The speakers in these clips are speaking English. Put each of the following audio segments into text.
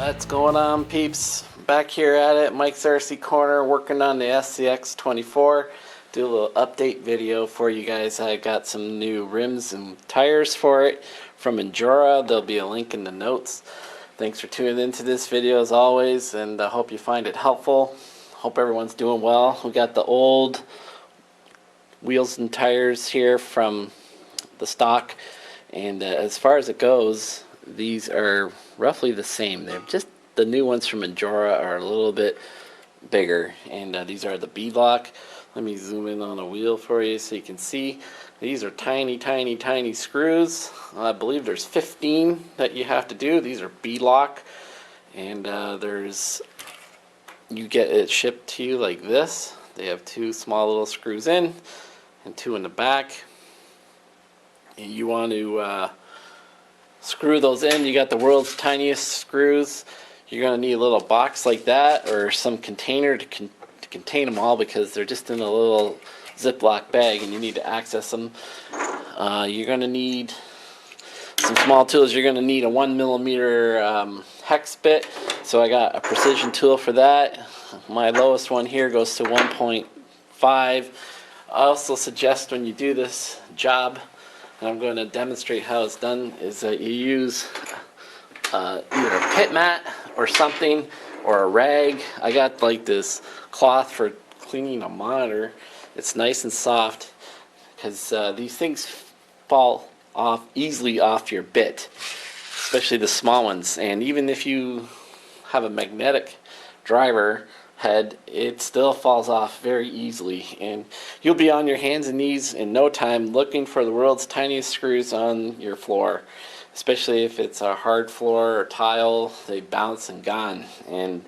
What's going on, peeps? Back here at it, Mike's RC Corner, working on the SCX24. Do a little update video for you guys. I got some new rims and tires for it from Injora. There'll be a link in the notes. Thanks for tuning into this video as always, and I hope you find it helpful. Hope everyone's doing well. We got the old wheels and tires here from the stock, and as far as it goes, these are roughly the same. They're just the new ones from Injora are a little bit bigger, and these are the Beadlock. Let me zoom in on a wheel for you so you can see. These are tiny screws. I believe there's 15 that you have to do. These are Beadlock, and you get it shipped to you like this. They have two small little screws in and two in the back, and you want to screw those in. You got the world's tiniest screws. You're going to need a little box like that or some container to contain them all, because they're just in a little Ziploc bag and you need to access them. You're going to need some small tools. You're going to need a 1mm hex bit, so I got a precision tool for that. My lowest one here goes to 1.5. I also suggest when you do this job, and I'm going to demonstrate how it's done, is that you use either a pit mat or something, or a rag. I got like this cloth for cleaning a monitor. It's nice and soft, because these things fall off easily off your bit, especially the small ones. And even if you have a magnetic driver head, it still falls off very easily, and you'll be on your hands and knees in no time looking for the world's tiniest screws on your floor, especially if it's a hard floor or tile. They bounce and gone. And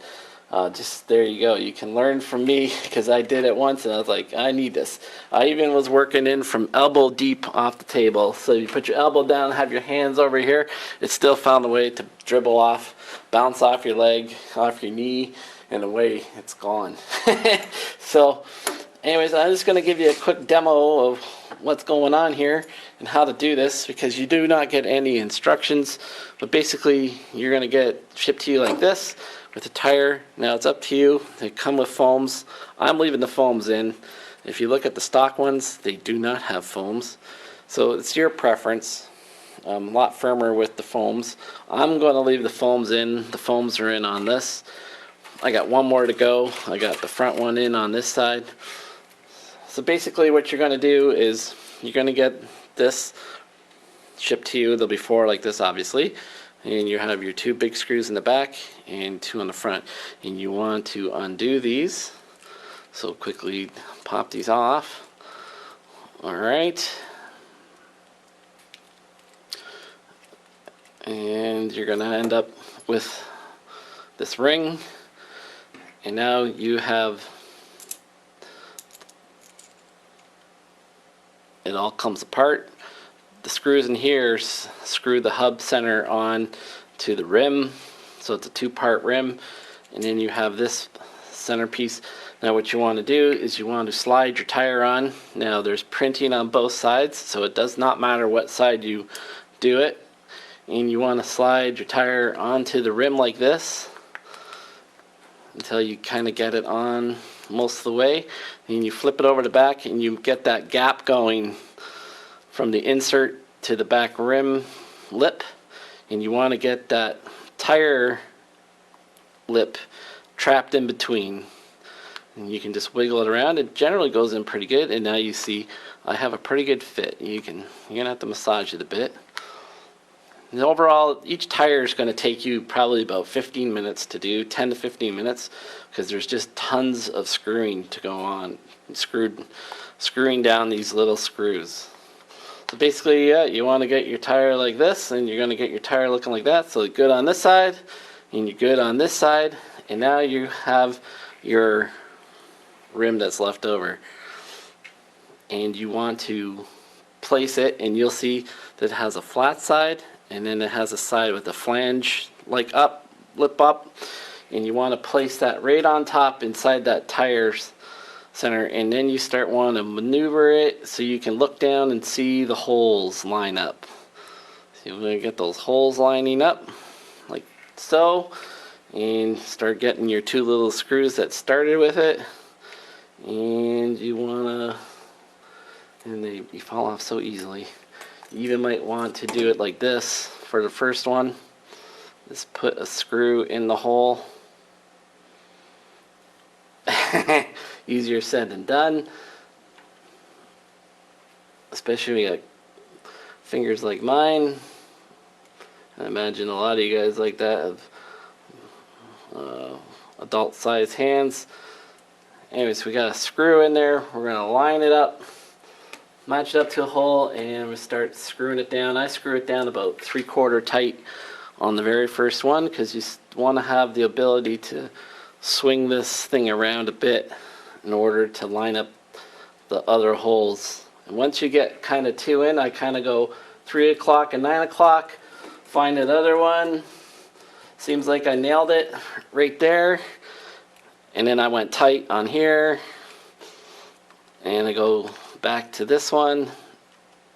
just there you go. You can learn from me, because I did it once and I was like, I need this. I even was working in from elbow deep off the table, so you put your elbow down, have your hands over here, it still found a way to dribble off, bounce off your leg, off your knee, and away it's gone. So anyways, I'm just going to give you a quick demo of what's going on here and how to do this, because you do not get any instructions. But basically, you're going to get shipped to you like this with a tire. Now it's up to you. They come with foams. I'm leaving the foams in. If you look at the stock ones, they do not have foams, so it's your preference. A lot firmer with the foams. I'm going to leave the foams in. The foams are in on this. I got one more to go. I got the front one in on this side. So basically what you're going to do is you're going to get this shipped to you. There'll be 4 like this, obviously, and you have your 2 big screws in the back and 2 on the front, and you want to undo these. So quickly pop these off. Alright, and you're going to end up with this ring. And now you have, it all comes apart. The screws in here screw the hub center on to the rim, so it's a 2-part rim. And then you have this centerpiece. Now what you want to do is you want to slide your tire on. Now there's printing on both sides, so it does not matter what side you do it. And you want to slide your tire onto the rim like this until you kind of get it on most of the way. And you flip it over the back and you get that gap going from the insert to the back rim lip, and you want to get that tire lip trapped in between, and you can just wiggle it around. It generally goes in pretty good, and now you see I have a pretty good fit. You're gonna have to massage it a bit. And overall, each tire is going to take you probably about 15 minutes to do, 10 to 15 minutes, because there's just tons of screwing to go on, screwing down these little screws. So basically, yeah, you want to get your tire like this, and you're going to get your tire looking like that. So good on this side, and you're good on this side, and now you have your rim that's left over. And you want to place it, and you'll see that it has a flat side, and then it has a side with a flange like up, lip up, and you want to place that right on top inside that tire center, and then you start wanting to maneuver it so you can look down and see the holes line up. So you're going to get those holes lining up like so, and start getting your 2 little screws that started with it. And you wanna, and they fall off so easily. You even might want to do it like this for the first one. Just put a screw in the hole. Easier said than done, especially when you got fingers like mine. I imagine a lot of you guys like that have adult sized hands. Anyways, we got a screw in there. We're going to line it up, match it up to a hole, and we start screwing it down. I screw it down about 3/4 tight on the very first one, because you want to have the ability to swing this thing around a bit in order to line up the other holes. And once you get kind of 2 in, I kind of go 3 o'clock and 9 o'clock, find another one. Seems like I nailed it right there. And then I went tight on here. And I go back to this one,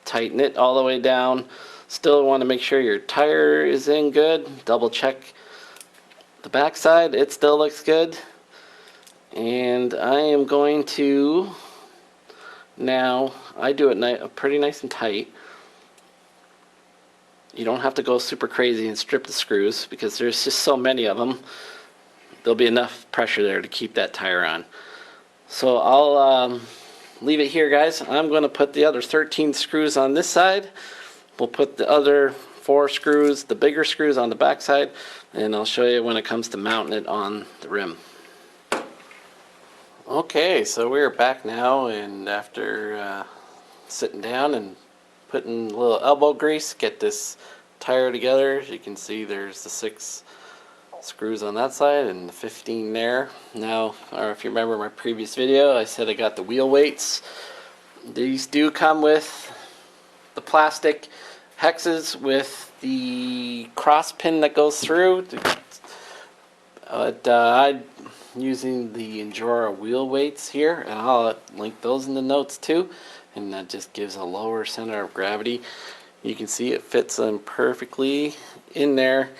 tighten it all the way down. Still want to make sure your tire is in good. Double check the back side. It still looks good. And I am going to, now I do it pretty nice and tight. You don't have to go super crazy and strip the screws, because there's just so many of them. There'll be enough pressure there to keep that tire on. So I'll leave it here, guys. I'm going to put the other 13 screws on this side. We'll put the other 4 screws, the bigger screws, on the back side, and I'll show you when it comes to mounting it on the rim. Okay, so we're back now, and after sitting down and putting a little elbow grease, get this tire together. As you can see, there's the 6 screws on that side and the 15 there. Now, or if you remember my previous video, I said I got the wheel weights. These do come with the plastic hexes with the cross pin that goes through. I'm using the Injora wheel weights here, and I'll link those in the notes too. And that just gives a lower center of gravity. You can see it fits them perfectly in there.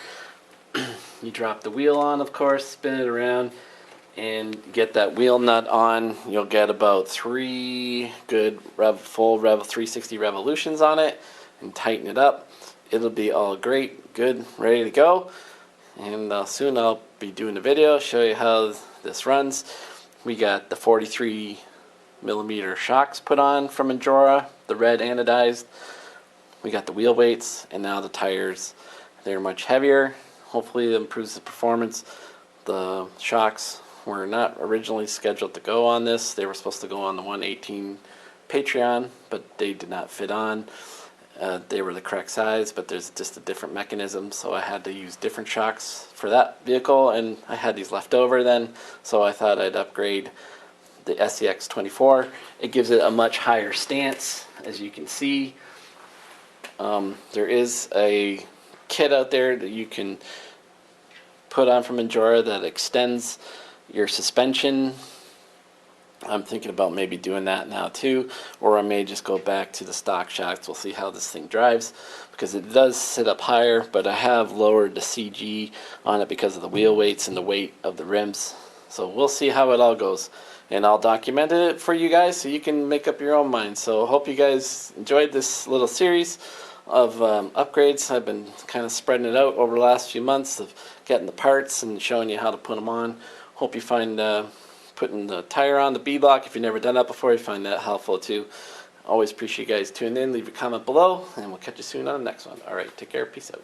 You drop the wheel on, of course, spin it around, and get that wheel nut on. You'll get about 3 good full 360 revolutions on it, and tighten it up. It'll be all great, good, ready to go. And soon I'll be doing a video, show you how this runs. We got the 43mm shocks put on from Injora, the red anodized. We got the wheel weights, and now the tires. They're much heavier. Hopefully it improves the performance. The shocks were not originally scheduled to go on this. They were supposed to go on the 118 Patreon, but they did not fit on. They were the correct size, but there's just a different mechanism, so I had to use different shocks for that vehicle, and I had these left over then, so I thought I'd upgrade the SCX24. It gives it a much higher stance, as you can see. There is a kit out there that you can put on from Injora that extends your suspension. I'm thinking about maybe doing that now too, or I may just go back to the stock shocks. We'll see how this thing drives, because it does sit up higher, but I have lowered the CG on it because of the wheel weights and the weight of the rims. So we'll see how it all goes, and I'll document it for you guys so you can make up your own mind. So I hope you guys enjoyed this little series of upgrades. I've been kind of spreading it out over the last few months of getting the parts and showing you how to put them on. Hope you find putting the tire on the beadlock, if you've never done that before, you find that helpful too. Always appreciate you guys tuning in. Leave a comment below, and we'll catch you soon on the next one. Alright, take care, peace out.